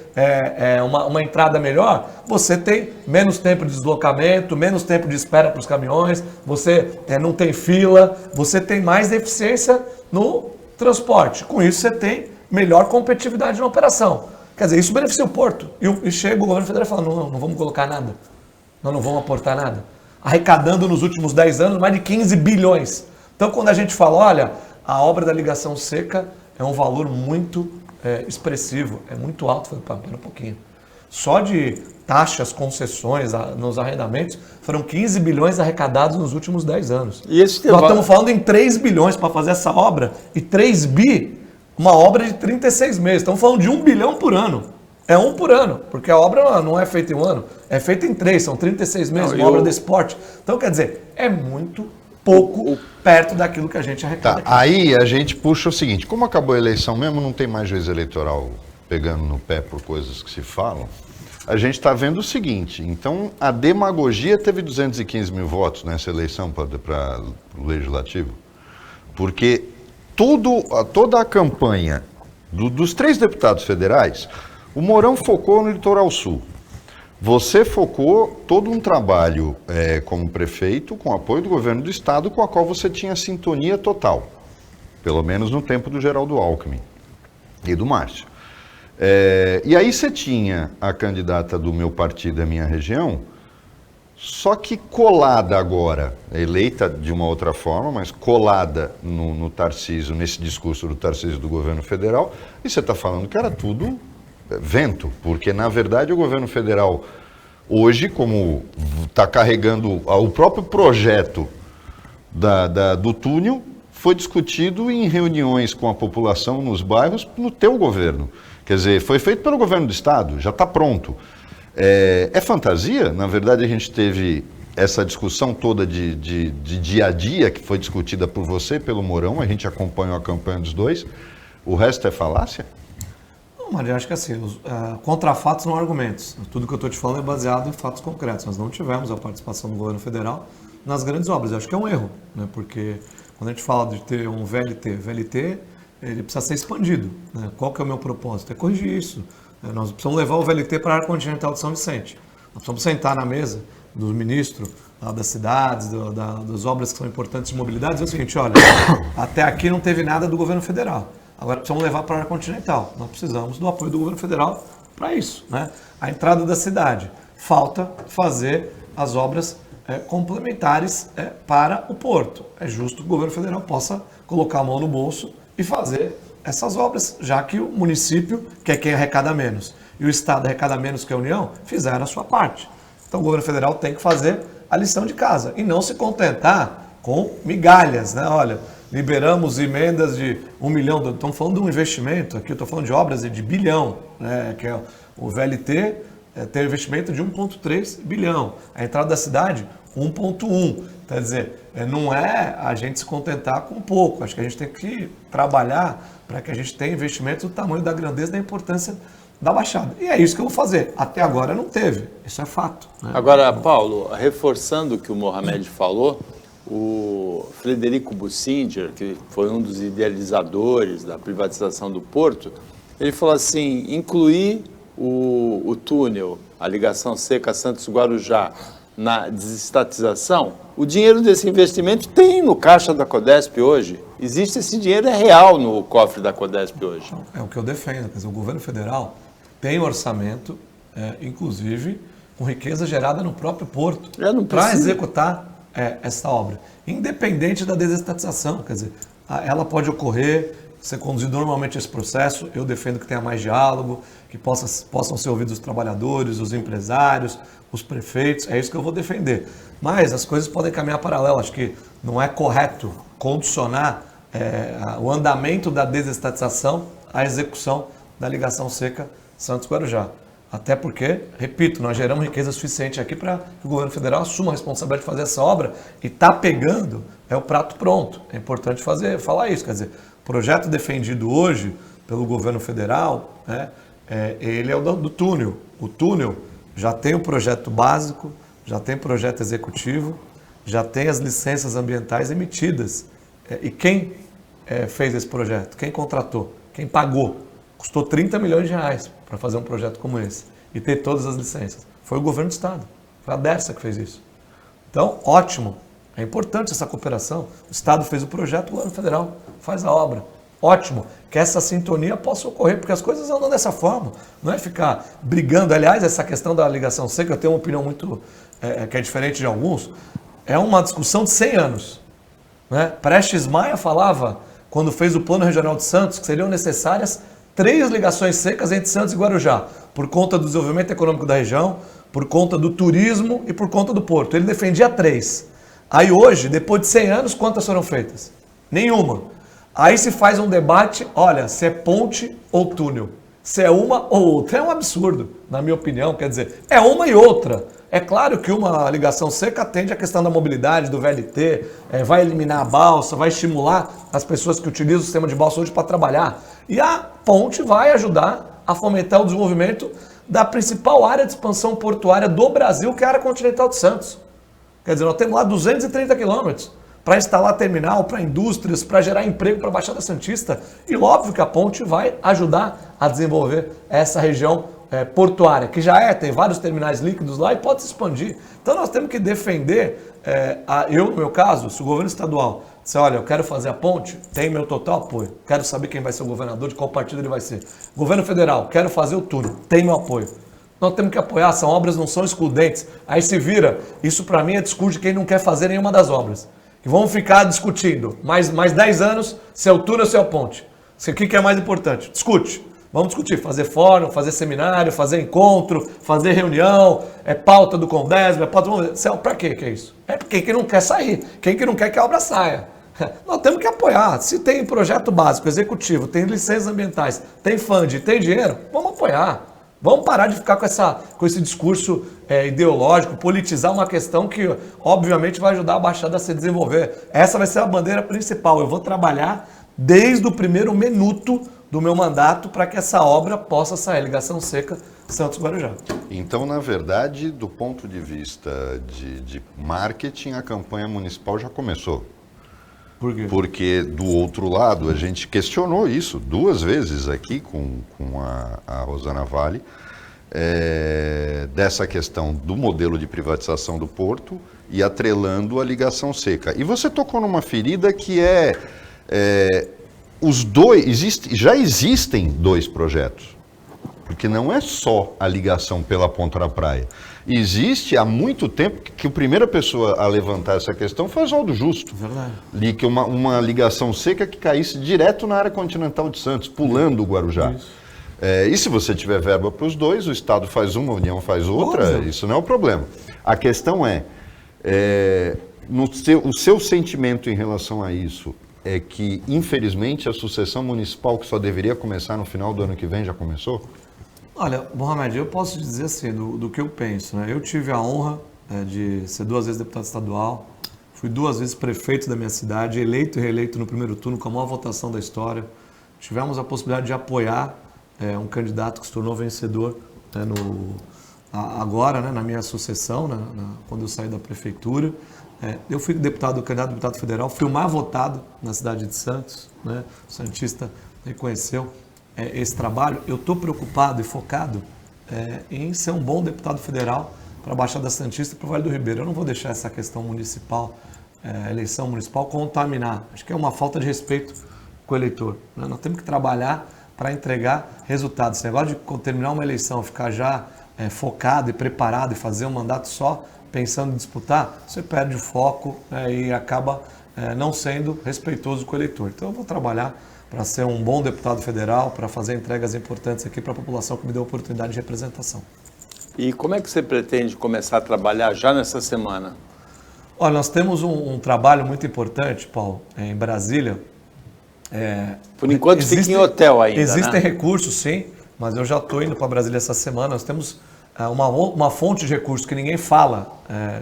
S2: uma entrada melhor, você tem menos tempo de deslocamento, menos tempo de espera para os caminhões, você não tem fila, você tem mais eficiência no transporte. Com isso, você tem melhor competitividade na operação. Quer dizer, isso beneficia o porto. E chega o governo federal e fala, não vamos colocar nada. Nós não vamos aportar nada. Arrecadando nos últimos 10 anos mais de 15 bilhões. Então, quando a gente fala, olha, a obra da ligação seca é um valor muito expressivo, é muito alto. Eu falei, para um pouquinho. Só de taxas, concessões nos arrendamentos, foram 15 bilhões arrecadados nos últimos 10 anos.
S1: E esse
S2: Nós estamos falando em 3 bilhões para fazer essa obra, e 3 bi, uma obra de 36 meses. Estamos falando de 1 bilhão por ano. É um por ano, porque a obra não é feita em um ano, é feita em 3, são 36 meses, uma obra desse porte. Então, quer dizer, é muito pouco perto daquilo que a gente arrecada aqui.
S3: Aí a gente puxa o seguinte, como acabou a eleição mesmo, não tem mais juiz eleitoral pegando no pé por coisas que se falam, a gente está vendo o seguinte, então a demagogia teve 215 mil votos nessa eleição para o Legislativo, porque toda a campanha dos 3 deputados federais, o Mourão focou no Litoral Sul. Você focou todo um trabalho como prefeito, com apoio do governo do estado, com a qual você tinha sintonia total, pelo menos no tempo do Geraldo Alckmin e do Márcio. E aí você tinha a candidata do meu partido, da minha região, só que colada agora, eleita de uma outra forma, mas colada no Tarcísio, nesse discurso do Tarcísio do governo federal, e você está falando que era tudo vento, porque na verdade o governo federal hoje, como está carregando o próprio projeto do túnel, foi discutido em reuniões com a população nos bairros no teu governo. Quer dizer, foi feito pelo governo do estado, já está pronto. É fantasia? Na verdade, a gente teve essa discussão toda de dia a dia, que foi discutida por você, pelo Mourão, a gente acompanhou a campanha dos dois. O resto é falácia?
S2: Não, Maria, acho que assim, contra fatos não há argumentos. Tudo que eu estou te falando é baseado em fatos concretos. Nós não tivemos a participação do governo federal nas grandes obras. Eu acho que é um erro, né? Porque quando a gente fala de ter um VLT, ele precisa ser expandido, né? Qual que é o meu propósito? É corrigir isso. Nós precisamos levar o VLT para a área continental de São Vicente. Nós precisamos sentar na mesa dos ministros das cidades, das obras que são importantes de mobilidade, e dizer o seguinte, olha, até aqui não teve nada do governo federal. Agora precisamos levar para a área continental. Nós precisamos do apoio do governo federal para isso, né? A entrada da cidade. Falta fazer as obras complementares para o porto. É justo que o governo federal possa colocar a mão no bolso e fazer essas obras, já que o município, que é quem arrecada menos, e o Estado arrecada menos que a União, fizeram a sua parte. Então o governo federal tem que fazer a lição de casa e não se contentar com migalhas, né? Olha, liberamos emendas de 1 milhão, estamos falando de um investimento, aqui eu estou falando de obras de bilhão, né? Que é o VLT tem um investimento de 1,3 bilhão. A entrada da cidade, 1,1. Quer dizer, não é a gente se contentar com pouco. Acho que a gente tem que trabalhar para que a gente tenha investimentos do tamanho da grandeza e da importância da Baixada. E é isso que eu vou fazer. Até agora não teve. Isso é fato. Né?
S1: Agora, Paulo, reforçando o que o Mohamed falou, o Frederico Bussinger, que foi um dos idealizadores da privatização do Porto, ele falou assim, incluir o túnel, a ligação seca Santos-Guarujá, na desestatização, o dinheiro desse investimento tem no caixa da Codesp hoje. Existe esse dinheiro, é real no cofre da Codesp hoje.
S2: É o que eu defendo. Quer dizer, o governo federal tem orçamento, inclusive, com riqueza gerada no próprio Porto, para executar essa obra. Independente da desestatização. Quer dizer, ela pode ocorrer, ser conduzido normalmente esse processo. Eu defendo que tenha mais diálogo, que possam ser ouvidos os trabalhadores, os empresários, os prefeitos, é isso que eu vou defender. Mas as coisas podem caminhar paralelo. Acho que não é correto condicionar o andamento da desestatização à execução da ligação seca Santos-Guarujá. Até porque, repito, nós geramos riqueza suficiente aqui para que o governo federal assuma a responsabilidade de fazer essa obra e está pegando o prato pronto. É importante falar isso. Quer dizer, o projeto defendido hoje pelo governo federal, ele é o do túnel. O túnel já tem o projeto básico, já tem projeto executivo, já tem as licenças ambientais emitidas. E quem fez esse projeto? Quem contratou? Quem pagou? Custou 30 milhões de reais para fazer um projeto como esse e ter todas as licenças. Foi o governo do Estado, foi a Dersa que fez isso. Então, ótimo, é importante essa cooperação. O Estado fez o projeto, o governo federal faz a obra. Ótimo, que essa sintonia possa ocorrer, porque as coisas andam dessa forma, não é ficar brigando. Aliás, essa questão da ligação seca, eu tenho uma opinião muito, que é diferente de alguns, é uma discussão de 100 anos. Né? Prestes Maia falava, quando fez o Plano Regional de Santos, que seriam necessárias 3 ligações secas entre Santos e Guarujá, por conta do desenvolvimento econômico da região, por conta do turismo e por conta do porto. Ele defendia 3. Aí hoje, depois de 100 anos, quantas foram feitas? Nenhuma. Aí se faz um debate, olha, se é ponte ou túnel, se é uma ou outra. É um absurdo, na minha opinião, quer dizer, é uma e outra. É claro que uma ligação seca atende à questão da mobilidade, do VLT, vai eliminar a balsa, vai estimular as pessoas que utilizam o sistema de balsa hoje para trabalhar. E a ponte vai ajudar a fomentar o desenvolvimento da principal área de expansão portuária do Brasil, que é a área continental de Santos. Quer dizer, nós temos lá 230 quilômetros para instalar terminal, para indústrias, para gerar emprego para a Baixada Santista. E óbvio que a ponte vai ajudar a desenvolver essa região portuária, que já tem vários terminais líquidos lá e pode se expandir. Então nós temos que defender, eu no meu caso, se o governo estadual disser, olha, eu quero fazer a ponte, tem meu total apoio. Quero saber quem vai ser o governador, de qual partido ele vai ser. Governo federal, quero fazer o túnel, tem meu apoio. Nós temos que apoiar, são obras, não são excludentes. Aí se vira, isso para mim é discurso de quem não quer fazer nenhuma das obras. E vamos ficar discutindo, mais 10 anos, se é o túnel ou se é a ponte. O que é mais importante? Discute. Vamos discutir, fazer fórum, fazer seminário, fazer encontro, fazer reunião, pauta do Condesb, para que é isso? É quem que não quer sair, quem que não quer que a obra saia. Nós temos que apoiar. Se tem projeto básico, executivo, tem licenças ambientais, tem fundo, tem dinheiro, vamos apoiar. Vamos parar de ficar com esse discurso ideológico, politizar uma questão que, obviamente, vai ajudar a Baixada a se desenvolver. Essa vai ser a bandeira principal. Eu vou trabalhar desde o primeiro minuto do meu mandato para que essa obra possa sair, ligação seca Santos-Guarujá.
S3: Então, na verdade, do ponto de vista de marketing, a campanha municipal já começou.
S2: Por quê?
S3: Porque, do outro lado, a gente questionou isso 2 vezes aqui com a Rosana Vale, dessa questão do modelo de privatização do porto e atrelando a ligação seca. E você tocou numa ferida que os dois, já existem 2 projetos. porque não é só a ligação pela ponta da praia. Existe há muito tempo que a primeira pessoa a levantar essa questão foi Oswaldo Justo.
S2: Verdade.
S3: Que uma ligação seca que caísse direto na área continental de Santos, pulando o Guarujá. E se você tiver verba para os dois, o Estado faz uma, a União faz outra, isso não é o problema. A questão o seu sentimento em relação a isso é que, infelizmente, a sucessão municipal, que só deveria começar no final do ano que vem, já começou?
S2: Olha, Mohamed, eu posso dizer assim, do que eu penso, né? Eu tive a honra de ser 2 vezes deputado estadual, fui 2 vezes prefeito da minha cidade, eleito e reeleito no primeiro turno com a maior votação da história. Tivemos a possibilidade de apoiar um candidato que se tornou vencedor agora, né, na minha sucessão, quando eu saí da prefeitura. Eu fui candidato a deputado federal, fui o mais votado na cidade de Santos, né? O santista reconheceu esse trabalho. Eu estou preocupado e focado em ser um bom deputado federal para a Baixada Santista e para o Vale do Ribeira. Eu não vou deixar essa questão municipal, eleição municipal, contaminar. Acho que é uma falta de respeito com o eleitor, né? Nós temos que trabalhar para entregar resultados. Esse negócio de terminar uma eleição, ficar já focado e preparado e fazer um mandato só pensando em disputar, você perde o foco, e acaba não sendo respeitoso com o eleitor. Então eu vou trabalhar para ser um bom deputado federal, para fazer entregas importantes aqui para a população que me deu a oportunidade de representação.
S1: E como é que você pretende começar a trabalhar já nessa semana?
S2: Olha, nós temos um trabalho muito importante, Paulo, em Brasília.
S1: Por enquanto fica em hotel ainda,
S2: existem
S1: né?
S2: recursos, sim, mas eu já estou indo para Brasília essa semana. Nós temos uma fonte de recursos que ninguém fala,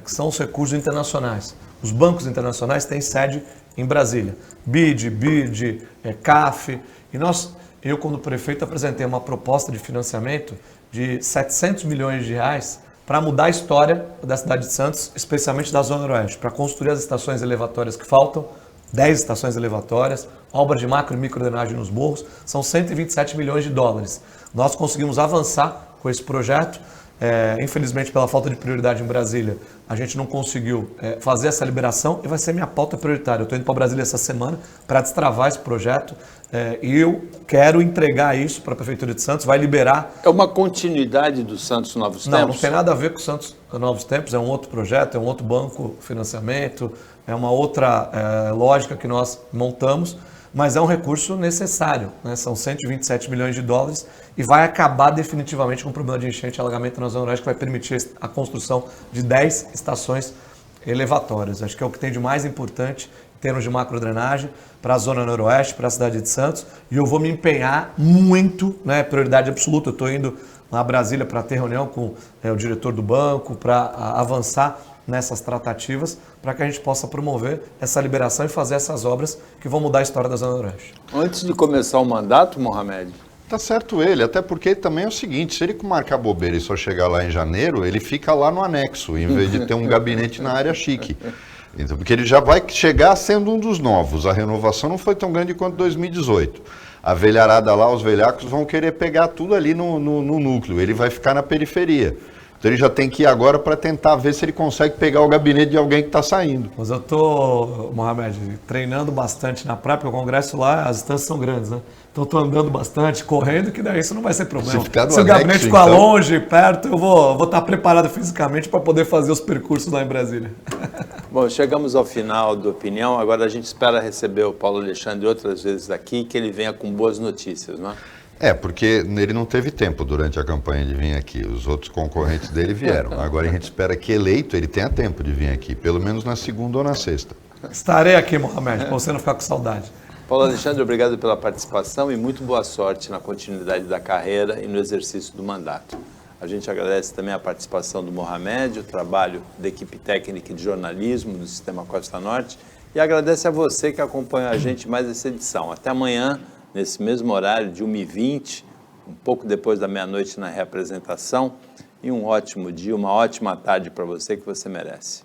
S2: que são os recursos internacionais. Os bancos internacionais têm sede em Brasília. BID, CAF. E eu, como prefeito, apresentei uma proposta de financiamento de 700 milhões de reais para mudar a história da cidade de Santos, especialmente da Zona Noroeste, para construir as estações elevatórias que faltam, 10 estações elevatórias, obras de macro e microdrenagem nos morros, são 127 milhões de dólares. Nós conseguimos avançar com esse projeto. Infelizmente, pela falta de prioridade em Brasília, a gente não conseguiu fazer essa liberação e vai ser minha pauta prioritária. Eu estou indo para Brasília essa semana para destravar esse projeto e eu quero entregar isso para a Prefeitura de Santos, vai liberar...
S1: É uma continuidade do Santos Novos Tempos?
S2: Não tem nada a ver com o Santos Novos Tempos, é um outro projeto, é um outro banco financiamento, é uma outra lógica que nós montamos, mas é um recurso necessário, né? São 127 milhões de dólares e vai acabar definitivamente com o problema de enchente e alagamento na Zona Oeste, que vai permitir a construção de 10 estações elevatórias. Acho que é o que tem de mais importante em termos de macrodrenagem para a Zona Noroeste, para a cidade de Santos, e eu vou me empenhar muito, né? Prioridade absoluta. Eu estou indo lá a Brasília para ter reunião com o diretor do banco, para avançar nessas tratativas, para que a gente possa promover essa liberação e fazer essas obras que vão mudar a história da Zona Noroeste.
S1: Antes de começar o mandato, Mohamed?
S3: Tá certo ele, até porque também é o seguinte, se ele marcar bobeira e só chegar lá em janeiro, ele fica lá no anexo, em vez de ter um gabinete na área chique. Então, porque ele já vai chegar sendo um dos novos. A renovação não foi tão grande quanto 2018. A velharada lá, os velhacos vão querer pegar tudo ali no núcleo, ele vai ficar na periferia. Então ele já tem que ir agora para tentar ver se ele consegue pegar o gabinete de alguém que está saindo.
S2: Mas eu estou, Mohamed, treinando bastante na praia, porque o congresso lá, as distâncias são grandes, né? Então estou andando bastante, correndo, que daí isso não vai ser problema. Se o gabinete ficar longe, perto, eu vou estar preparado fisicamente para poder fazer os percursos lá em Brasília.
S1: Bom, chegamos ao final do Opinião, agora a gente espera receber o Paulo Alexandre outras vezes aqui, que ele venha com boas notícias, não é?
S3: Porque ele não teve tempo durante a campanha de vir aqui. Os outros concorrentes dele vieram. Agora a gente espera que eleito ele tenha tempo de vir aqui, pelo menos na segunda ou na sexta.
S2: Estarei aqui, Mohamed, para você não ficar com saudade.
S1: Paulo Alexandre, obrigado pela participação e muito boa sorte na continuidade da carreira e no exercício do mandato. A gente agradece também a participação do Mohamed, o trabalho da equipe técnica de jornalismo do Sistema Costa Norte e agradece a você que acompanha a gente mais essa edição. Até amanhã, nesse mesmo horário de 1h20, um pouco depois da meia-noite na reapresentação, e um ótimo dia, uma ótima tarde para você que você merece.